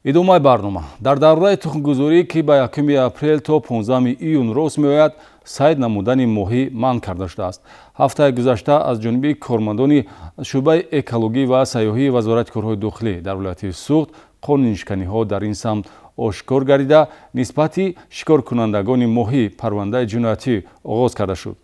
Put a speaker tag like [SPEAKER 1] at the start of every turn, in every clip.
[SPEAKER 1] идомаи барнома. Дар давраи тухмгузорӣ ки ба 1 апрел то 15 июн рост меояд, сайд намудани моҳӣ манъ карда шудааст. ҳафтаи гузашта аз ҷониби кормандони шӯъбаи экологӣ ва сайёҳии вазорати корҳои дохилӣ дар вилояти Суғд қонунишканиҳо дар ин самт ошкор гардида, нисбати шикоркунандагони моҳӣ парвандаи ҷиноятӣ оғоз карда шуд.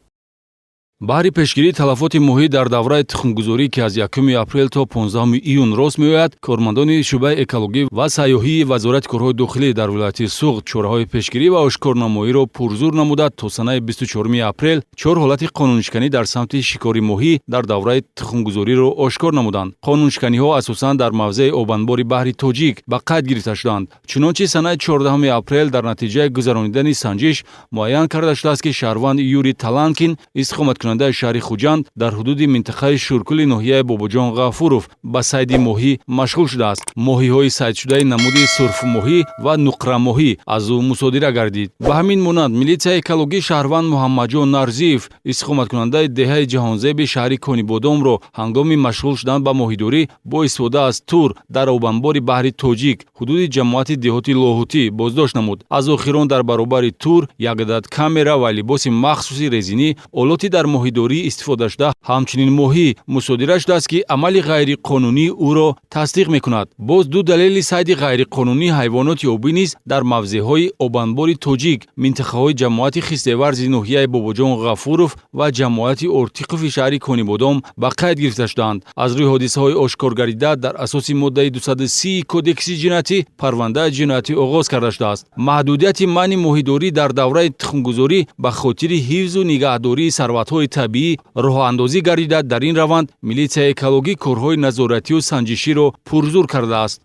[SPEAKER 1] баҳри пешгирии талафоти моҳӣ дар давраи тухмгузорӣ ки аз 1 апрел то 15 июн рост меояд, кормандони шӯъбаи экологӣ ва сайёҳии вазорати корҳои дохилӣ дар вилояти Суғд чораҳои пешгирӣ ва ошкорнамоиро пурзур намуда то санаи 24 апрел 4 ҳолати қонунишканӣ дар самти шикори моҳӣ дар давраи тухмгузориро ошкор намуданд. Қонунишканиҳо асосан дар мавзеи обанбори баҳри Тоҷик ба қайд гирифта шуданд. Чунончи санаи 14 апрел дар натиҷаи гузаронидани санҷиш муайян карда шудааст ки шаҳрванд Юрий Таланкин иstiqomatkunandaи шаҳри Хуҷанд дар ҳудуди минтақаи Шӯркули ноҳияи Бобоҷон Ғафуров ба сайди моҳӣ машғул шудааст. моҳиҳои сайдшудаи намуди сурфмоҳӣ ва нуқрамоҳӣ аз ӯ мусодира гардид. Ба ҳамин монанд милитсияи экологӣ шаҳрванд Муҳаммаҷон Нарзиев иstiqomatkunanдаи деҳаи ҷаҳонзеби шаҳри Конибодомро ҳангоми машғул шудан ба моҳидорӣ бо истифода аз тур дар обанбори баҳри Тоҷик ҳудуди ҷамоати деҳоти Лоҳутӣ боздошт намуд. аз охирон дар баробари тур як адад камера ва либоси махсуси резинӣ олоти дар моҳидорӣ истифода шуда ҳамчунин моҳӣ мусодира шудааст ки амали ғайриқонунии ӯро тасдиқ мекунад. боз ду далели сайди ғайриқонунии ҳайвоноти обӣ низ дар мавзеъҳои обанбори Тоҷик, минтақаҳои ҷамоати хистеварзи ноҳияи Бобоҷон Ғафуров ва ҷамоати Ортиқови шаҳри Конибодом ба қайд гирифта шуданд. аз рӯи ҳодисаҳои ошкор гардида дар асоси моддаи 230 кодекси ҷиноятӣ парвандаи ҷиноятӣ оғоз карда шудааст. маҳдудияти манъи моҳидорӣ дар давраи тухмгузорӣ ба хотири ҳифзу нигаҳдории сарватҳои табиӣ роҳандозӣ гардида, дар ин раванд милитсияи экологӣ корҳои назоратию санҷиширо пурзур кардааст.